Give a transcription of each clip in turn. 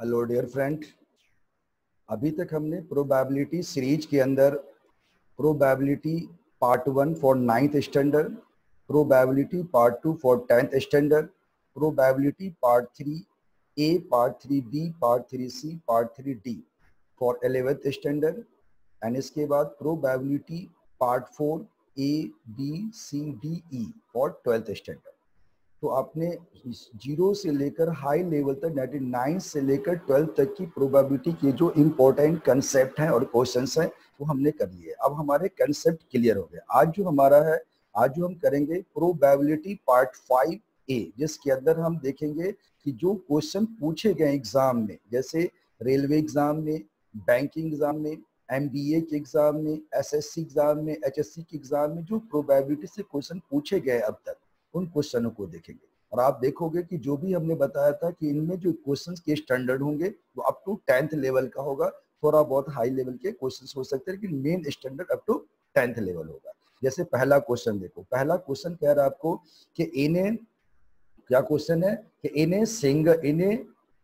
Hello dear friend, अभी तक हमने प्रोबेबिलिटी सीरीज के अंदर probability part 1 for 9th standard, probability part 2 for 10th standard, probability part 3 A, part 3 B, part 3 C, part 3 D for 11th standard and इसके बाद probability part 4 A B C D E for 12th standard. तो आपने zero से लेकर high level तक 99 से लेकर 12 तक की प्रोबेबिलिटी के जो इम्पोर्टेंट कंसेप्ट हैं और क्वेश्चंस हैं वो हमने कर लिए। अब हमारे कंसेप्ट क्लियर हो गए। आज जो हमारा है, आज जो हम करेंगे प्रोबेबिलिटी पार्ट 5 ए, जिसके अंदर हम देखेंगे कि जो क्वेश्चन पूछे गए एग्जाम में, जैसे रेलवे एग्जाम में, बैंकिंग एग्जाम में, MBA के एग्जाम में, SSC एग्जाम में, HSC के एग्जाम में जो प्रोबेबिलिटी से क्वेश्चन पूछे गए अब तक, उन क्वेश्चनों को देखेंगे। और आप देखोगे कि जो भी हमने बताया था कि इनमें जो क्वेश्चंस के स्टैंडर्ड होंगे वो अप टू 10th लेवल का होगा। थोड़ा बहुत हाई लेवल के क्वेश्चंस हो सकते हैं, लेकिन main standard up to 10th level होगा। जैसे पहला क्वेश्चन देखो, पहला क्वेश्चन कह रहा है आपको कि इन्हें, क्या क्वेश्चन है कि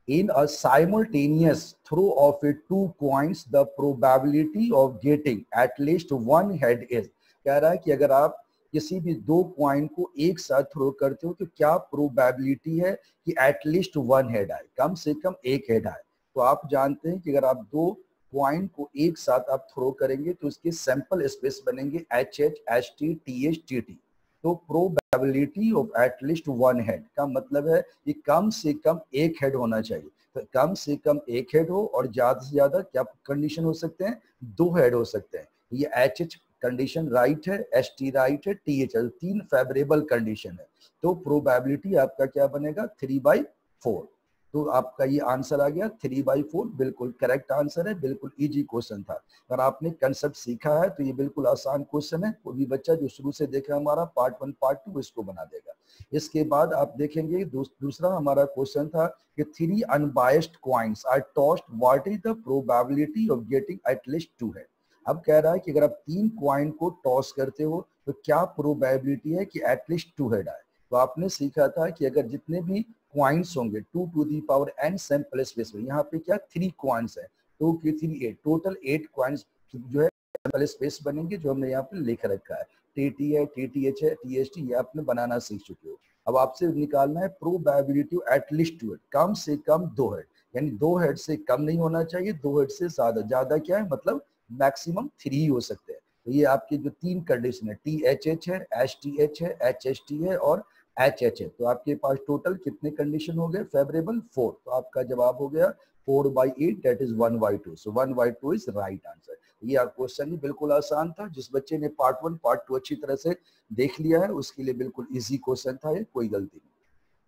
in a simultaneous throw of a 2 coins the probability of getting at least one head is। कह रहा है कि अगर आप किसी भी दो क्वाइन को एक साथ थ्रो करते हो तो क्या प्रोबेबिलिटी है कि एटलीस्ट वन हेड आए, कम से कम एक हेड आए। तो आप जानते हैं कि अगर आप दो क्वाइन को एक साथ आप थ्रो करेंगे तो उसके सैंपल स्पेस बनेंगे HH HT TH TT। तो probability of at least one head का मतलब है कि कम से कम एक हेड होना चाहिए। तो कम से कम एक हेड हो और ज्यादा से ज्यादा क्या कंडीशन हो सकते हैं, दो हेड हो सकते हैं। ये HH कंडीशन राइट है, ST राइट है, TH है, तीन फेवरेबल कंडीशन है। तो प्रोबेबिलिटी आपका क्या बनेगा 3/4। तो आपका ये आंसर आ गया 3/4, बिल्कुल करेक्ट आंसर है, बिल्कुल इजी क्वेश्चन था। अगर आपने कंसेप्ट सीखा है तो ये बिल्कुल आसान क्वेश्चन है। कोई भी बच्चा जो शुरू से देखा हमारा पार्ट 1 पार्ट 2 इसको बना देगा। इसके बाद आप देखेंगे दूसरा हमारा क्वेश्चन था कि 3 unbiased coins are tossed, what is the probability of getting at least 2 head. अब कह रहा है कि अगर आप 3 कॉइन को टॉस करते हो तो क्या प्रोबेबिलिटी है कि एटलीस्ट 2 हेड आए। तो आपने सीखा था कि अगर जितने भी क्वाइंस होंगे 2 to the power n sample space में, यहाँ पे क्या 3 क्वाइंस है, 2 की 3 8, टोटल 8 क्वाइंस जो है सैंपल स्पेस बनेंगे, जो हमने यहाँ पे लिख रखा है। TT है, TTH है, TST, ये आपने बनाना सीख चुके हो। अब आपसे निकालना है प्रोबेबिलिटी एटलीस्ट 2 हेड, कम से कम 2 हेड, यानी 2 हेड से कम नहीं होना चाहिए, 2 हेड से ज्यादा। ज्यादा क्या है मतलब मैक्सिमम 3 हो सकते हैं। तो ये आपकी जो तीन कंडीशन है, THH है, STH है, HST है और HH है। तो आपके पास टोटल कितने कंडीशन हो गए फेवरेबल 4। तो आपका जवाब हो गया 4/8, that is 1/2। So 1/2 is right answer. ये क्वेश्चन ही बिल्कुल आसान था। जिस बच्चे ने पार्ट 1 पार्ट 2 अच्छी तरह से देख लिया है उसके लिए बिल्कुल इजी क्वेश्चन था, ये कोई गलती नहीं।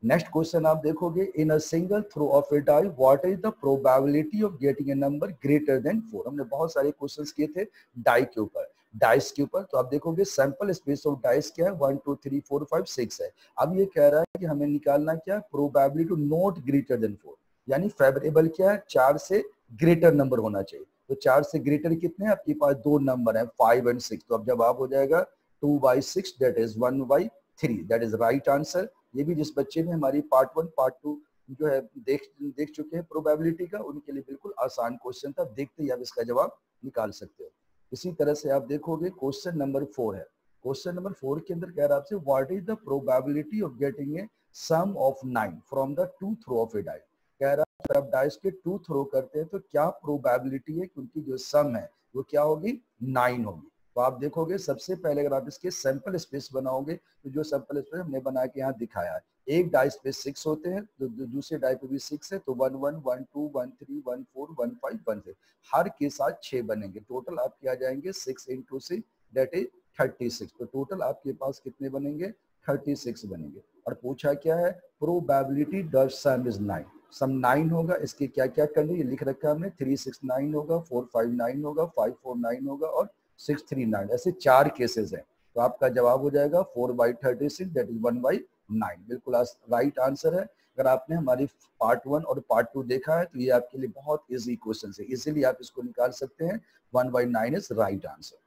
नेक्स्ट क्वेश्चन आप देखोगे, in a single throw of a die what is the probability of getting a number greater than 4। हमने बहुत सारे क्वेश्चंस किए थे डाई के ऊपर, डाइस के ऊपर। तो आप देखोगे सैंपल स्पेस ऑफ डाइस क्या है, 1 2 3 4 5 6 है। अब ये कह रहा है कि हमें निकालना क्या, प्रोबेबिलिटी नॉट ग्रेटर देन 4, यानी फेवरेबल क्या है, 4 से ग्रेटर नंबर होना चाहिए। तो 4 से ग्रेटर कितने हैं आपके पास, दो नंबर है 5 एंड 6। तो अब जवाब हो जाएगा 2/6, that is 1/3, that is right answer. ये भी जिस बच्चे ने हमारी पार्ट 1 पार्ट 2 जो है देख चुके हैं प्रोबेबिलिटी का, उनके लिए बिल्कुल आसान क्वेश्चन था। देखते ही आप इसका जवाब निकाल सकते हो। इसी तरह से आप देखोगे क्वेश्चन नंबर 4 है। क्वेश्चन नंबर 4 के अंदर कह रहा है आपसे what is the probability of getting a sum of 9 from the 2 throw of a die. कह रहा है आप डाइस के 2 थ्रो करते हैं तो क्या प्रोबेबिलिटी है कि उनकी जो सम है वो क्या होगी, 9 होगी। तो आप देखोगे सबसे पहले अगर आप इसके सैंपल स्पेस बनाओगे तो जो सैंपल स्पेस हमने बना के यहाँ दिखाया है, एक डाइस पे 6 होते हैं, तो दूसरे डाई पे भी 6 है, तो 1 1 1 2 1 3 1 4 1 5 1 6, हर के साथ 6 बनेंगे। टोटल आपके आ जाएंगे 6 × 6 दैट इज 36। तो टोटल आपके पास कितने बनेंगे, 36 बनेंगे। और पूछा क्या है, प्रोबेबिलिटी द सम इज 9, सम 9 होगा। इसके क्या क्या करने ये लिख रखा है हमने, 3 6 9 होगा, 4 5 9 होगा, 5 4 9 होगा और 6 3 9, ऐसे 4 केसेस हैं। तो आपका जवाब हो जाएगा 4/36, दैट इज 1/9, बिल्कुल राइट आंसर है। अगर आपने हमारी पार्ट 1 और पार्ट 2 देखा है तो ये आपके लिए बहुत इजी क्वेश्चन है, इजीली आप इसको निकाल सकते हैं। 1/9 इज राइट आंसर।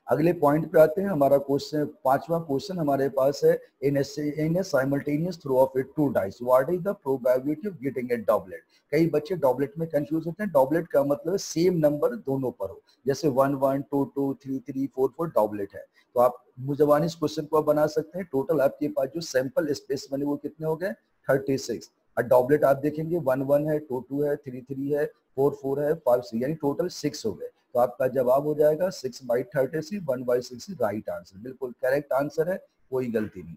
अगले पॉइंट पे आते हैं। हमारा क्वेश्चन, पांचवा क्वेश्चन हमारे पास है, in a simultaneous throw of a two dice what is the probability of getting a doublet. कई बच्चे डॉबलेट में कंफ्यूज होते हैं। डॉबलेट का मतलब है सेम नंबर दोनों पर हो, जैसे 1 1 2 2 3 3 4 4 डॉबलेट है। तो आप मुजवानी इस क्वेश्चन को बना सकते हैं। टोटल आपके पास जो सैंपल स्पेस बने वो कितने हो गए, 36। और डॉबलेट आप देखेंगे 1 1 है, 2 2 है, 3 3 है, 4 4 है, 5 6, यानी टोटल 6 हो गए। तो आपका जवाब हो जाएगा 6/36, 1/6 राइट आंसर, बिल्कुल करेक्ट आंसर है, कोई गलती नहीं।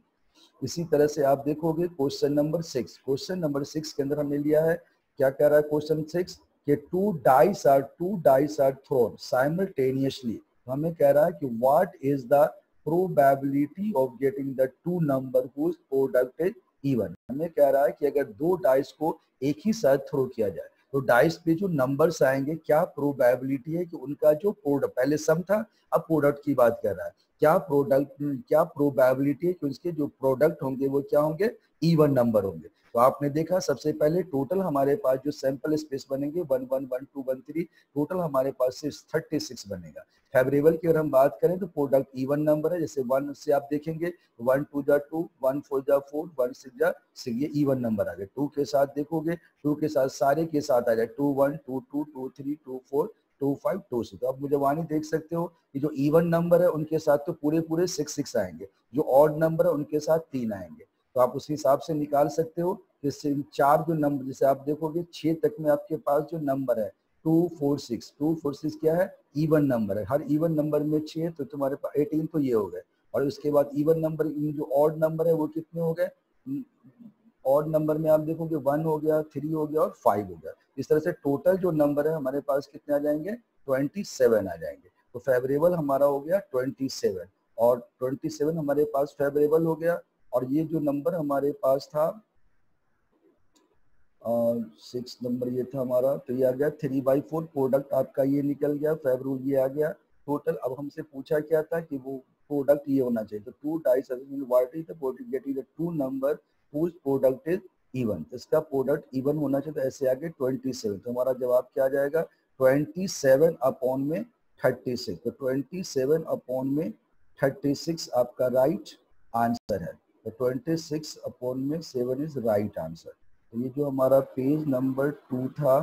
इसी तरह से आप देखोगे क्वेश्चन नंबर 6। क्वेश्चन नंबर 6 के अंदर हमने लिया है, क्या कह रहा है क्वेश्चन 6 कि two dice are thrown simultaneously. हमें कह रहा है कि what is the probability of getting the two number whose product is even. हमें कह रहा है कि अगर दो डाइस को एक ही साथ थ्रो किया जाए तो डाइस पे जो नंबर्स आएंगे, क्या प्रोबेबिलिटी है कि उनका जो प्रोडक्ट, पहले सम था अब प्रोडक्ट की बात कर रहा है, क्या प्रोबेबिलिटी है कि उसके जो प्रोडक्ट होंगे वो क्या होंगे, इवन नंबर होंगे। तो आपने देखा सबसे पहले टोटल हमारे पास जो सैंपल स्पेस बनेंगे 1 1 1 2 1 3, टोटल हमारे पास से 36 बनेगा। फेवरेबल की अगर हम बात करें तो प्रोडक्ट इवन नंबर है, जैसे 1 से आप देखेंगे 1 2 जा 2, 1 4 जा 4, 1 6 जा 6, ये इवन नंबर आ गए। 2 के साथ देखोगे, 2 के साथ सारे के साथ आ जाए 2 1 2 2 2 3 2 4 2 5 2 6। तो आप मुझे वहां देख सकते हो कि जो इवन नंबर है उनके साथ तो पूरे पूरे 6 6 आएंगे, जो ऑड नंबर है उनके साथ 3 आएंगे। तो आप उस हिसाब से निकाल सकते हो। जैसे चार जो नंबर, जैसे आप देखोगे 6 तक में आपके पास जो नंबर है 2 4 6 क्या है, इवन नंबर है। हर इवन नंबर में 6, तो तुम्हारे पास 18 तो ये हो गए। और उसके बाद इवन नंबर जो ऑड नंबर है वो कितने हो गए, ऑड नंबर में आप देखोगे 1 हो गया, 3 हो गया और 5 हो गया। इस तरह से टोटल जो नंबर है हमारे पास कितने आ जाएंगे, 27 आ जाएंगे। तो फेवरेबल हमारा हो गया 27, और 27 हमारे पास फेवरेबल हो गया। और ये जो नंबर हमारे पास था 6 नंबर ये था हमारा, तो ये आ गया 3/4, प्रोडक्ट आपका ये निकल गया, फेवरेबल ये आ गया टोटल। अब हमसे पूछा क्या था कि वो प्रोडक्ट ये होना चाहिए, तो two dice what is the getting the two number whose product is even. इसका प्रोडक्ट इवन होना चाहिए, तो ऐसे आगे 27। तो हमारा जवाब क्या आ जाएगा, 27 अपॉन में 36। तो 27 अपॉन में 36 आपका राइट आंसर है। तो 26 अपॉन में 7 इज राइट आंसर। तो ये जो हमारा पेज नंबर 2 था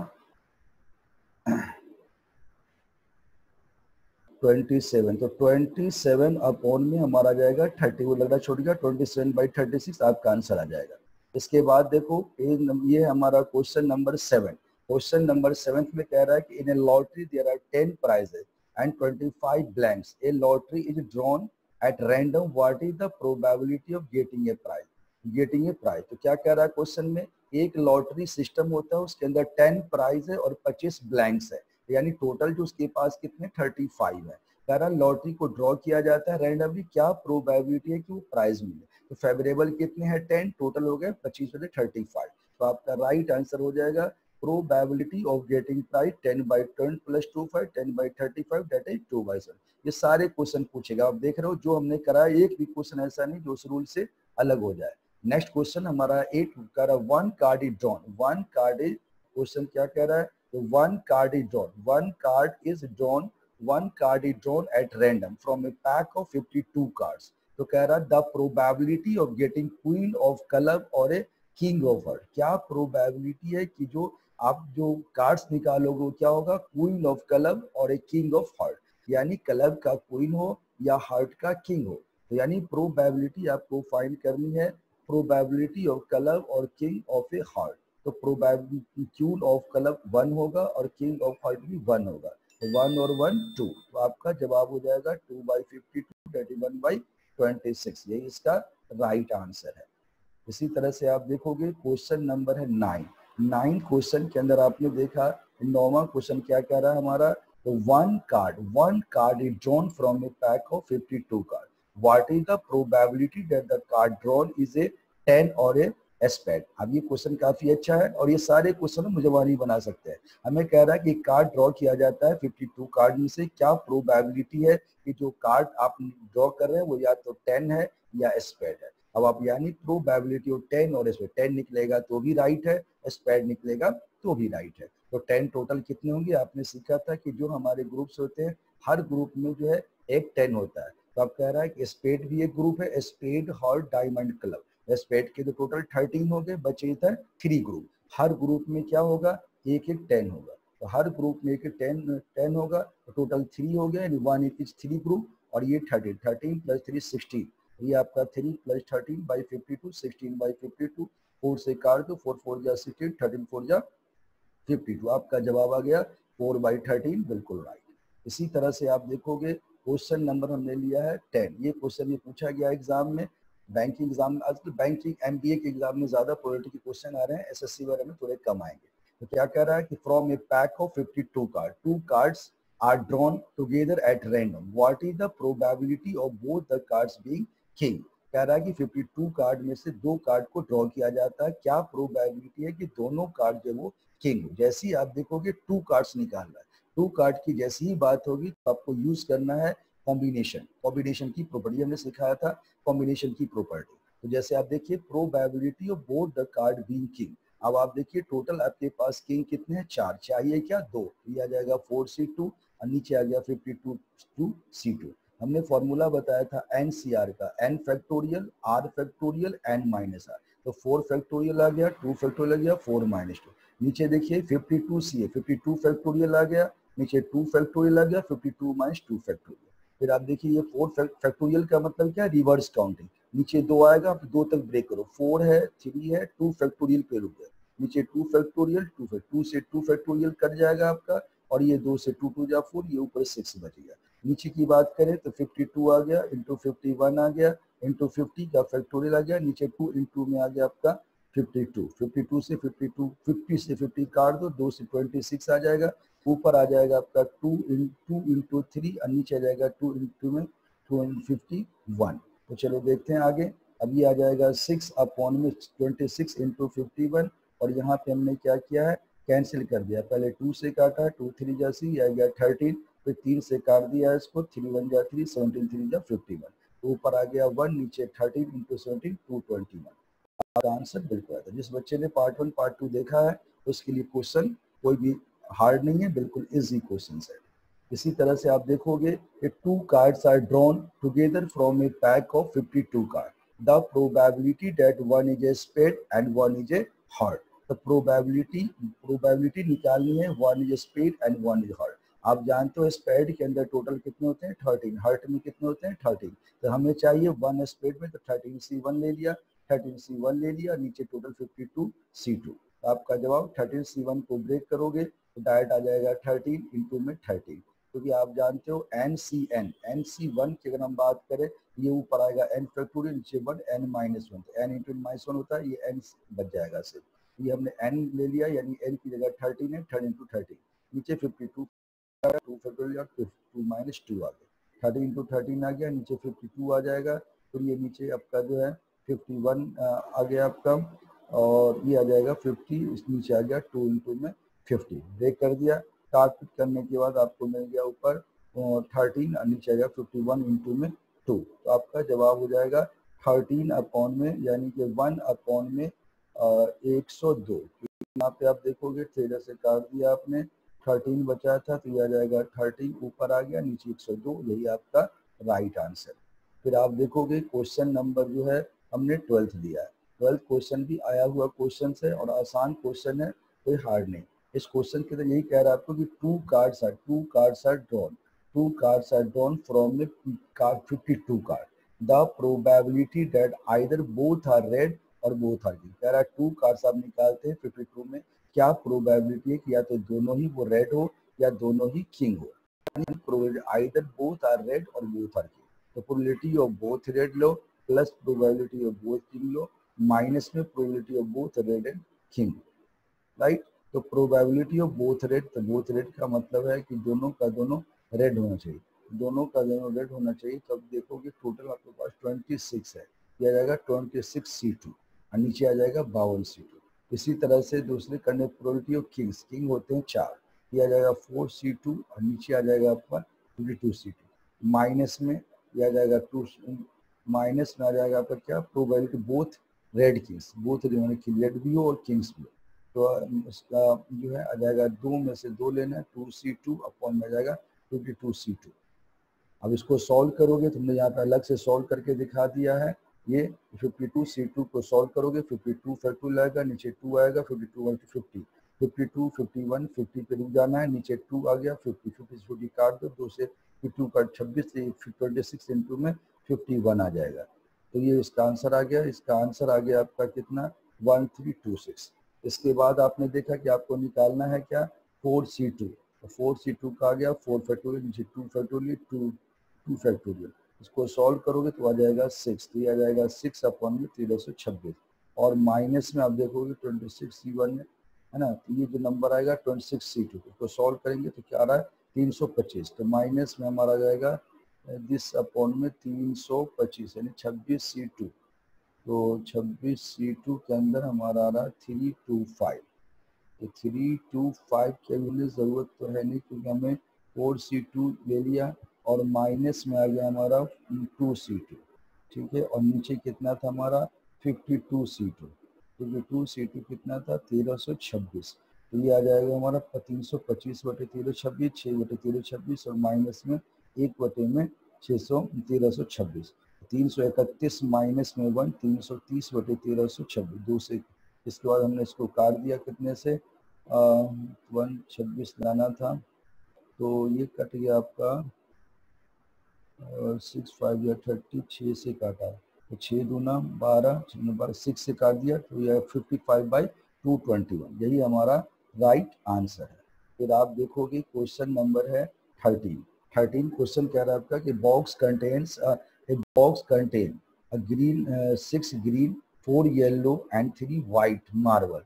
27, तो 27 अपॉन में हमारा जाएगा 30, वो लग रहा छोड़ गया, 27/36 आपका आंसर आ जाएगा। इसके बाद देखो पेज ये हमारा क्वेश्चन नंबर 7। क्वेश्चन नंबर 7 में कह रहा है कि in a lottery there are 10 prizes and 25 blanks, a lottery is drawn at random, what is the probability of getting a prize. तो क्या कह रहा है क्वेश्चन में, एक लॉटरी सिस्टम होता है, उसके अंदर 10 प्राइज है और 25 ब्लैंक्स है, यानी टोटल जो उसके पास कितने 35 है। कह रहा लॉटरी को ड्रॉ किया जाता है रैंडमली, क्या प्रोबेबिलिटी है कि वो प्राइज मिले। तो फेवरेबल कितने हैं 10, टोटल हो गए 25 में 35। तो आपका राइट आंसर हो जाएगा probability of getting prize 10/10 + 2 5, 10/35 that is 2/7। ये सारे क्वेश्चन पूछेगा, आप देख रहे हो जो हमने कराया एक भी क्वेश्चन ऐसा नहीं जो उस रूल से अलग हो जाए। नेक्स्ट क्वेश्चन हमारा 8 कह रहा है one card is drawn, one card is, question क्या कह रहा है, तो one card is drawn, one card is drawn at random from a pack of 52 cards. तो कह रहा है the probability of getting queen of club और ए किंग ऑफ हार्ट, क्या प्रोबेबिलिटी है कि जो आप जो कार्ड्स निकालोगे वो क्या होगा, क्वीन ऑफ क्लब और ए किंग ऑफ हार्ट, यानी क्लब का क्वीन हो या हार्ट का किंग हो। तो यानी प्रोबेबिलिटी आपको फाइंड करनी है, प्रोबेबिलिटी ऑफ क्लब और किंग ऑफ ए हार्ट। तो प्रोबेबिलिटी क्यून ऑफ क्लब 1 होगा और किंग ऑफ हार्ट भी 1 होगा, तो 1 और 1 2। तो आपका जवाब हो जाएगा 2/52 दैट इज 1/26, यही इसका राइट आंसर है। इसी तरह से आप देखोगे क्वेश्चन नंबर है 9 क्वेश्चन के अंदर आपने देखा 9वां क्वेश्चन क्या कह रहा है हमारा, तो one card is drawn from a pack of 52 card, what is the probability that the card drawn is a 10 और ए स्पेड। अब ये क्वेश्चन काफी अच्छा है और ये सारे क्वेश्चन मुझे वहां नहीं बना सकते हैं। हमें कह रहा है कि कार्ड ड्रॉ किया जाता है 52 कार्ड में से, क्या प्रोबेबिलिटी है कि जो कार्ड आप ड्रॉ कर रहे हैं वो या तो 10 है या स्पेड है। अब आप यानी प्रोबेबिलिटी ऑफ 10 और स्पेड, 10 निकलेगा तो भी राइट है, स्पेड निकलेगा तो भी राइट है। तो 10 टोटल कितने होंगे? आपने सीखा था कि जो हमारे ग्रुप्स होते हैं हर ग्रुप में जो है एक 10 होता है। तो आप कह रहा है कि स्पेड भी एक ग्रुप है, स्पेड हॉर्ट डायमंड क्लब। स्पेड के तो टोटल 13 हो गए, बचे इधर 3 ग्रुप। हर ग्रुप में क्या होगा? एक एक 10 होगा। तो हर ग्रुप में एक 10 होगा, तो टोटल 3 हो गया, यानी 1 इज 3 ग्रुप। और ये 13 प्लस 3 16, ये आपका 3 प्लस 13 बाई 52, 16 बाई 52, 4 से काट दो, 4 4 जा 16, 13 4 जा 52। आपका जवाब आ गया 4/13, बिल्कुल राइट। इसी तरह से आप देखोगे क्वेश्चन नंबर हमने लिया है 10। ये क्वेश्चन ये पूछा गया एग्जाम में, बैंकिंग एग्जाम में। आजकल बैंकिंग एमबीए के एग्जाम में ज्यादा पॉलिटी के क्वेश्चन आ रहे हैं, एसएससी वगैरह में थोड़े कम आएंगे। तो क्या कह रहा है कि from a pack of 52 card, 2 cards are drawn together at random, what is the probability of both the cards being king. कह रहा है कि 52 कार्ड में से 2 कार्ड को ड्रॉ किया जाता है, क्या प्रोबेबिलिटी है कि दोनों कार्ड जो वो किंग। जैसे ही आप देखोगे 2 कार्ड्स निकाल रहा है, 2 कार्ड की जैसी ही बात होगी तो आपको यूज करना है कॉम्बिनेशन की प्रॉपर्टी। हमने सिखाया था कॉम्बिनेशन की प्रॉपर्टी। तो जैसे आप देखिए probability of both the card being king. अब आप देखिए टोटल आपके पास किंग कितने हैं? 4, चाहिए क्या? 2। ये आ जाएगा 4C2 और नीचे आ गया 52C2। हमने फॉर्मूला बताया था NCR का, n factorial, r factorial, n minus r। तो 4 फैक्टोरियल आ गया, 2 फैक्टोरियल आ गया, 4 माइनस 2। नीचे देखिए 52C है, 52 फैक्टोरियल आ गया, नीचे 2 फैक्टोरियल आ गया, 52 माइनस 2 फैक्टोरियल। फिर आप देखिए ये 4 फैक्टोरियल का मतलब क्या? Reverse counting. नीचे 2 आएगा, आप 2 तक ब्रेक करो, 4 है, 3 है, 2 फैक्टोरियल पे रुक गया, नीचे 2 फैक्टोरियल, 2 से 2 फैक्टोरियल कट जाएगा आपका, और ये 2 से 2 2 जा 4, ये ऊपर 6 बच गया। नीचे की बात करें तो 52 आ गया, इंटू 51 आ गया, इंटू 50 का फैक्टोरियल आ गया, नीचे 2 इंटू में आ गया आपका 52, 52 से 52, 50 से 50 काट दो, 2 से 26 आ जाएगा, ऊपर आ जाएगा आपका 2 इंटू 3 और नीचे आ जाएगा 2 इंटू में 251। तो चलो देखते हैं आगे। अब ये आ जाएगा 6 अपॉन में 26 इंटू 51, और यहाँ पे हमने क्या किया है? कैंसिल कर दिया। पहले 2 से काटा, 2 3 जैसी आ गया 13, फिर 3 से काट दिया इसको, 3 1 जा 3, 17 3 जा 51, ऊपर आ गया 1, नीचे 13 इंटू 17 221। आपका आंसर बिल्कुल आता है। जिस बच्चे ने पार्ट 1 पार्ट 2 देखा है उसके लिए क्वेश्चन कोई भी हार्ड नहीं है, बिल्कुल इजी क्वेश्चन है। इसी तरह से आप देखोगे कि 2 cards are drawn together from a pack of 52 card, the probability that one is a spade and one is a heart. तो प्रोबेबिलिटी निकालनी है, one is a spade and one is heart. आप जानते हो स्पेड के अंदर total कितने होते हैं? 13। हार्ट में कितने होते हैं? 13। तो हमें चाहिए 1 स्पेड में, तो 13C1 ले लिया, 13C1 ले लिया, नीचे टोटल 52C2। तो आपका जवाब 13C1 को ब्रेक करोगे तो डायरेक्ट आ जाएगा 13 इंटू में 13, क्योंकि आप जानते हो NC1 की अगर हम बात करें, ये ऊपर आएगा n फैक्टोरियल, नीचे 1 n माइनस 1, तो n इंटू माइनस 1 होता है, ये n बच जाएगा सिर्फ। ये हमने n ले लिया, यानी n की जगह 13 है, 13 इंटू 13, नीचे 52 2 फैक्टोरियल 2 माइनस 2 आ गया, 13 इंटू 13 आ गया, नीचे 52 आ जाएगा, फिर ये नीचे आपका जो है 51 आ गया आपका, और ये आ जाएगा 50, इस नीचे आ गया 2 इंटू में 50, ब्रेक कर दिया। काट करने के बाद आपको मिल गया ऊपर 13 और नीचे आ गया 51 इंटू में 2। तो आपका जवाब हो जाएगा 13 अपॉन में, यानी कि 1 अपॉन में 102। यहाँ पे आप देखोगे थ्रेडर से काट दिया आपने, 13 बचा था, तो ये आ जाएगा 13, ऊपर आ गया, नीचे 102, यही आपका राइट आंसर। फिर आप देखोगे क्वेश्चन नंबर जो है हमने 12th दिया है। 12th क्वेश्चन भी आया हुआ क्वेश्चन है और आसान क्वेश्चन है, कोई हार्ड नहीं। इस क्वेश्चन के अंदर यही कह रहा है आपको कि 2 cards are drawn from a card 52 card, the probability that either both are red or both are king. कह रहा है 2 कार्ड्स आप निकालते हैं 52 में, क्या प्रोबेबिलिटी है कि या तो दोनों ही वो रेड हो या दोनों ही किंग हो। Either both are red or both are king, तो प्रोबेबिलिटी ऑफ बोथ रेड लो plus probability of both king लो, माइनस में probability of both red and king, right. तो प्रोबेबिलिटी ऑफ बोथ रेड, तो बोथ रेड का मतलब है कि दोनों का दोनों रेड होना चाहिए, दोनों का दोनों रेड होना चाहिए। तो अब देखोगे टोटल आपके पास 26 है, यह आ जाएगा 26C2 और नीचे आ जाएगा 52C2। इसी तरह से दूसरे करने प्रोबेबिलिटी ऑफ किंग्स, किंग होते हैं 4, यह आ जाएगा 4C2 और नीचे आ जाएगा आपका 22C2, माइनस में यह आ जाएगा 2, माइनस में आ जाएगा आपका क्या? Probability both red Kings, both red भी हो और किंग्स भी हो, तो इसका जो है आ जाएगा 2 में से 2 लेना है, 2C2 अपॉन में आ जाएगा 52C2। अब इसको सॉल्व करोगे, तुमने यहाँ पे अलग से सॉल्व करके दिखा दिया है। ये 52C2 को सॉल्व करोगे, 52 फैक्टोरियल आएगा, नीचे 2 आएगा, 52 1 50, 52 51 50 पे रुक जाना है, नीचे 2 आ गया, 50 50 50 काट दो, 2 से 2 का 26 26 इंटू में 51 आ जाएगा। तो ये इसका आंसर आ गया। इसका आंसर आ गया आपका कितना, 1326। इसके बाद आपने देखा कि आपको निकालना है क्या, 4C2। तो 4C2 का आ गया 4 फैक्टोरियल, नीचे 2 फैक्टोरियल, 2 फैक्टोरियल। इसको सॉल्व करोगे तो आ जाएगा 6, तो ये आ जाएगा 6 अपॉन में 1326। और माइनस में आप देखोगे 26C1 है ना, तो ये जो नंबर आएगा 26C2 को सॉल्व करेंगे तो क्या आ रहा है 325। तो माइनस में हमारा आ जाएगा दिस अपॉन में 325 यानी 26C2। तो 26C2 के अंदर हमारा आ रहा है 325। तो 325 की अभी ज़रूरत तो है नहीं क्योंकि हमें 4C2 ले लिया और माइनस में आ गया हमारा 2C2, ठीक है। और नीचे कितना था हमारा 52C2, 52C2 कितना था 1326। तो ये आ जाएगा हमारा 325 बटे 1326, 6 बटे 1326 और माइनस में 1 बटे में 1326, 331 माइनस में 1, 330 बटे 1326, 2 से। इसके बाद हमने इसको काट दिया कितने से 126 लाना था, तो ये कट गया आपका 6 5 या 30, 6 से काटा तो 6 दूना 12, 12 6 से काट दिया तो यह 55/221, यही हमारा राइट आंसर है। फिर आप देखोगे क्वेश्चन नंबर है 13 क्वेश्चन कह रहा है आपका कि box contains a green 6 green 4 yellow and 3 white marble.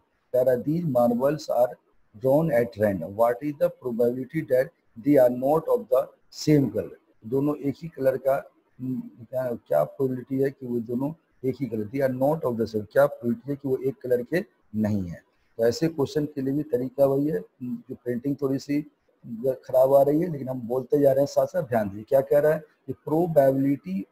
These marbles are drawn at random. What is the probability that they are not of the same color? दोनों एक ही कलर का क्या प्रोबेबिलिटी है कि वो दोनों एक ही colour, they are not of the same, क्या प्रोबेबिलिटी है कि वो एक कलर के नहीं है। तो ऐसे क्वेश्चन के लिए भी तरीका वही है, जो प्रिंटिंग थोड़ी सी खराब आ रही है लेकिन हम बोलते जा रहे हैं, साथ साथ ध्यान दीजिए क्या कह रहा है कि probability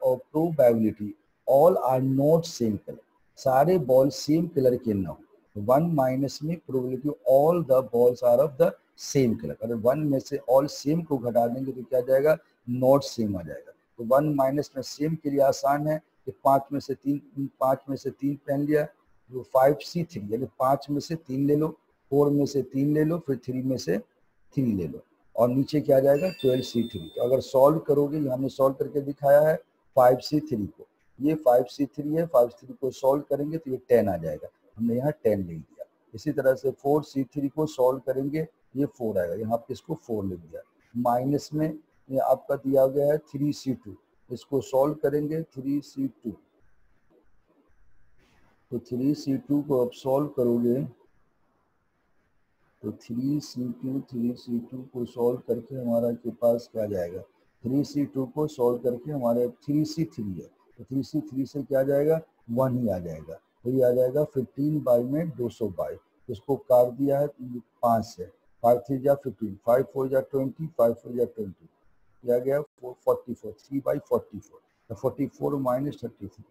all are not same colour, सारे बॉल सेम कलर के ना हो। 1 माइनस में probability all the balls are of the same colour, अगर 1 में से ऑल सेम को घटा देंगे तो क्या जाएगा नॉट सेम आ जाएगा। तो 1 माइनस में सेम के लिए आसान है कि 5 में से 3 पहन लिया, तो 5C3 यानी 5 में से 3 ले लो, 4 में से 3 ले लो, फिर 3 में से 3 ले लो और नीचे क्या जाएगा 12C3। तो अगर सॉल्व करोगे, यहाँ हमने सॉल्व करके दिखाया है 5C3 को, ये 5C3 है, 5C3 को सॉल्व करेंगे तो ये 10 आ जाएगा, हमने यहाँ 10 ले लिया। इसी तरह से 4C3 को सॉल्व करेंगे, ये 4 आएगा, यहाँ पे इसको 4 लिख दिया। माइनस में ये आपका दिया गया है 3C2, इसको सॉल्व करेंगे 3C2, तो 3C2 को अब सॉल्व करोगे तो 3C2 को सॉल्व करके हमारा के पास क्या जाएगा, 3C2 को सॉल्व करके हमारे 3C3 है, तो 3C3 से क्या जाएगा 1 ही आ जाएगा, तो ये आ जाएगा 15 में 222, इसको काट दिया है 5 से, 5 3 जा 15, 5 4 जा 20, 5 4 जा 20, क्या गया 44, 3/44, तो 44 माइनस 33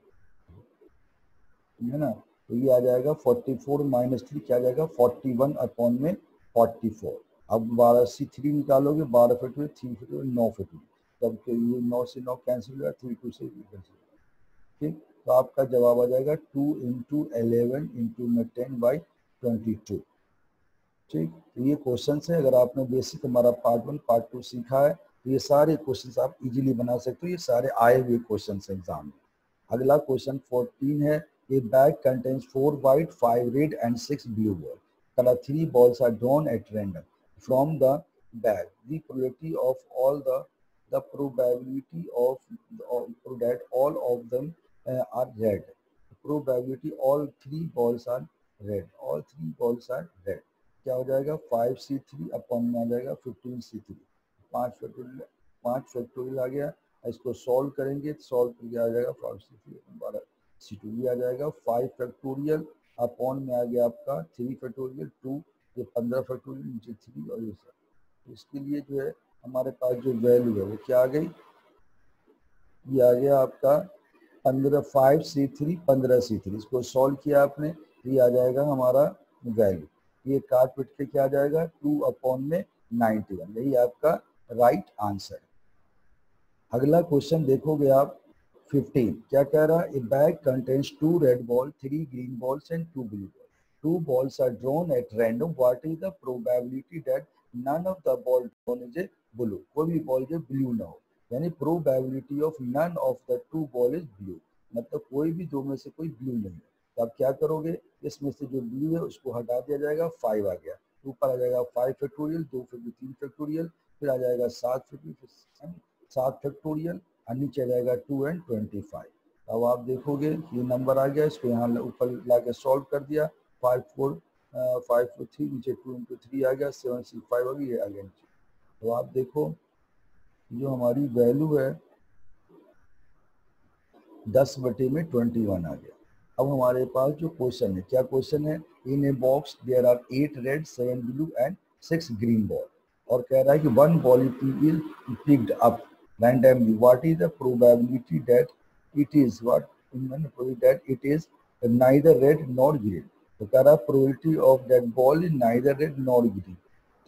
है ना, तो ये आ जाएगा 44 माइनस 3 क्या जाएगा 41 अपॉन में 44। अब 12C3 निकालोगे, 12 फैक्टोरियल 3 फैक्टोरियल 9 फैक्टोरियल, तब ये 9 से 9 कैंसिल हुआ, 3 2 से कैंसिल, ठीक। तो आपका जवाब आ जाएगा 2 × 11 × 10/22, ठीक। तो ये क्वेश्चन है, अगर आपने बेसिक हमारा पार्ट 1 पार्ट 2 सीखा है तो ये सारे क्वेश्चन आप इजीली बना सकते हो, ये सारे आए हुए क्वेश्चन एग्जाम में। अगला क्वेश्चन 14 है, a bag contains 4 white 5 red and 6 blue balls, color 3 balls are drawn at random from the bag, the probability of all the probability of that all of them are red, probability all 3 balls are red, all 3 balls are red, क्या हो जाएगा 5C3 upon में आ जाएगा 15C3, 5 factorial आ गया, इसको solve करेंगे, solve करके आ जाएगा 5C3 12C2, ये आ जाएगा 5 फैक्टोरियल अपॉन में आ गया आपका 3 फैक्टोरियल 2, ये 15 फैक्टोरियल नीचे 3 और ये सब। तो इसके लिए जो है हमारे पास जो वैल्यू है वो क्या आ गई, ये आ गया आपका 5C3 15C3, इसको सॉल्व किया आपने, ये आ जाएगा हमारा वैल्यू। ये काट पिट के क्या आ जाएगा 2/91, यही आपका राइट आंसर। अगला क्वेश्चन देखोगे आप 15, क्या कह रहा है, ए bag contains 2 red ball, 3 green balls and 2 blue ball, 2 balls are drawn at random, what is the probability that none of the ball drawn is a blue, कोई भी बॉल जो ब्लू ना हो, यानी probability of none of the 2 ball is blue, मतलब कोई भी दो में से कोई ब्लू नहीं है। तो आप क्या करोगे, इसमें से जो ब्लू है उसको हटा दिया जाएगा, 5 आ गया, ऊपर आ जाएगा 5 फैक्टोरियल, 2 3 फैक्टोरियल, फिर आ जाएगा 7 फैक्टोरियल, और नीचे आ जाएगा 2 and 25। अब आप देखोगे ये नंबर आ गया, इसको यहाँ ऊपर ला के सॉल्व कर दिया, 5 4 5 4 3, नीचे 2 into 3 आ गया, 7 6 5 आ गई, ये आ गया नीचे। तो आप देखो जो हमारी वैल्यू है 10/21 आ गया। अब हमारे पास जो क्वेश्चन है, क्या क्वेश्चन है, in a box there are 8 red 7 blue and 6 green ball, और कह रहा है कि 1 ball is picked up randomly, what is the probability that it is neither red nor green। तो कह रहा है probability of that ball is neither red nor green,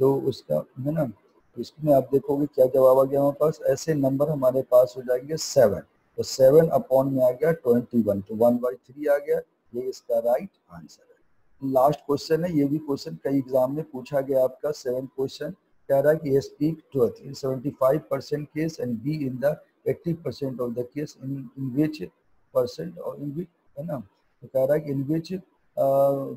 तो उसका है ना, इसमें आप देखोगे क्या जवाब आ गया हमारे पास, ऐसे नंबर हमारे पास हो जाएंगे 7, तो 7 अपॉन में आ गया 21, तो 1/3 आ गया, ये इसका राइट आंसर है। लास्ट क्वेश्चन है, ये भी क्वेश्चन कई एग्जाम में पूछा गया आपका 7 क्वेश्चन, कह रहा है कि speak truth in 75% case and be in the 80% of the case, in which percent और इन विच, है ना, तो कह रहा है कि इन विच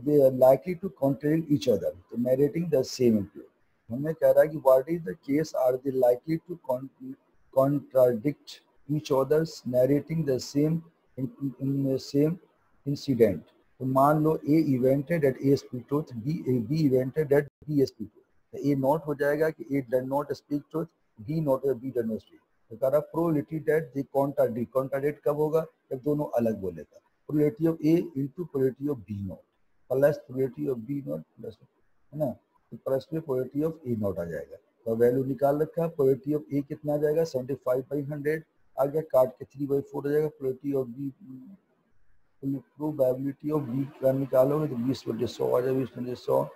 they are likely to contradict each other, तो narrating the same input। हमें कह रहा है कि what is the case are they likely to contradict each others narrating the same in the same incident। तो मान लो A event है that A speak truth, B event है that B speak truth, तो A not हो जाएगा कि A does not speak truth, B not है B does not speak। तो कह रहा probability that they contradict कब होगा, जब दोनों अलग बोलेगा, probability of A into probability of B naught plus probability of B naught plus, है ना, तो प्लस में probability of A naught आ जाएगा। तो वैल्यू निकाल रखा है, probability of A कितना आ जाएगा 75/100 आ गया, काट के 3/4 हो जाएगा, probability of B probability of B का निकालोगे तो 20/100 आ जाएगा, 20/100,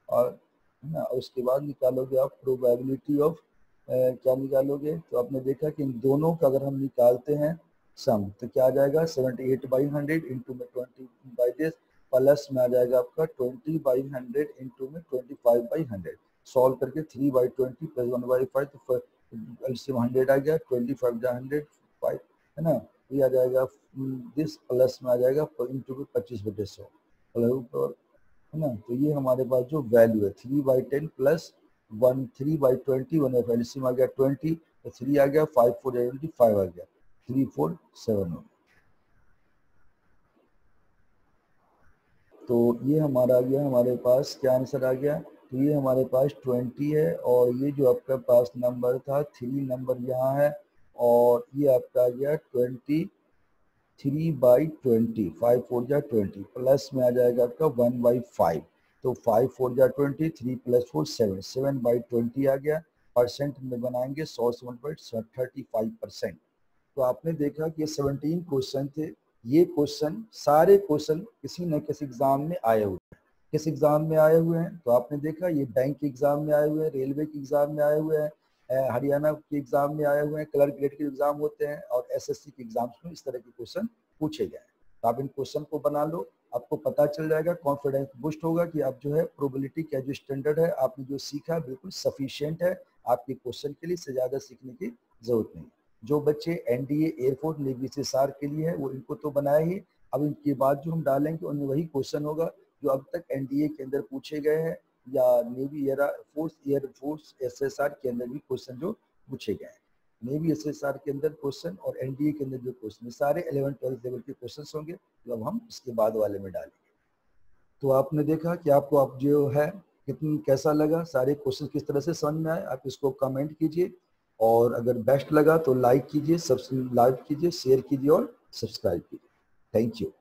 और है ना, उसके बाद निकालोगे आप प्रोबेबिलिटी ऑफ क्या निकालोगे, तो आपने देखा कि इन दोनों का अगर हम निकालते हैं सम, तो क्या आ जाएगा 78/100 इंटू में 20/this, प्लस में आ जाएगा आपका 20/100 इंटू में 25/100, सॉल्व करके 3/20 प्लस 1/5, तो एलसीएम 100 आ गया, 25/100 5, है ना, ये आ जाएगा दिस, प्लस में आ जाएगा इंटू में 25/100 प्लस, है ना, तो ये हमारे पास जो वैल्यू है 3/10 प्लस 3/20, 1/LCM आ गया 20, तो 3 आ गया, 5 4 25 आ गया, 347 हो। तो ये हमारा आ गया, हमारे पास क्या आंसर आ गया, तो ये हमारे पास 20 है, और ये जो आपका पास नंबर था 3 नंबर यहाँ है, और ये आपका आ गया 23/20, 5 4 जा 20, प्लस में आ जाएगा आपका 1/5, तो 5 4 जा 20, 3 + 4 7, 7/20 आ गया, परसेंट में बनाएंगे 100 से 1.35%। तो आपने देखा कि 17 क्वेश्चन थे, ये क्वेश्चन सारे क्वेश्चन किसी न किसी एग्जाम में आए हुए हैं। किस एग्जाम में आए हुए हैं, तो आपने देखा ये बैंक के एग्जाम में आए हुए हैं, रेलवे के एग्जाम में आए हुए हैं, हरियाणा के एग्जाम में आए हुए हैं, क्लर्क ग्रेड के एग्जाम होते हैं, और एसएससी के एग्जाम्स में इस तरह के क्वेश्चन पूछे गए हैं। तो आप इन क्वेश्चन को बना लो, आपको पता चल जाएगा, कॉन्फिडेंस बूस्ट होगा कि आप जो है प्रोबेबिलिटी का जो स्टैंडर्ड है, आपने जो सीखा बिल्कुल सफिशिएंट है, आपके क्वेश्चन के लिए इससे ज़्यादा सीखने की जरूरत नहीं। जो बच्चे एनडीए, एयरफोर्स, नेवी, सीएसआर के लिए है वो इनको तो बनाया ही, अब इनके बाद जो हम डालेंगे उनमें वही क्वेश्चन होगा जो अब तक एनडीए के अंदर पूछे गए हैं, या नेवी, एयरफोर्स, एसएसआर के अंदर भी क्वेश्चन जो पूछे गए हैं। नेवी, एसएसआर के अंदर क्वेश्चन और एनडीए के अंदर जो क्वेश्चन, सारे 11 12 लेवल के क्वेश्चन होंगे जो अब हम इसके बाद वाले में डालेंगे। तो आपने देखा कि आपको आप जो है कितनी कैसा लगा, सारे क्वेश्चन किस तरह से समझ में आए, आप इसको कमेंट कीजिए, और अगर बेस्ट लगा तो लाइक कीजिए, सब्सक्राइब कीजिए, शेयर कीजिए और सब्सक्राइब कीजिए। Thank you.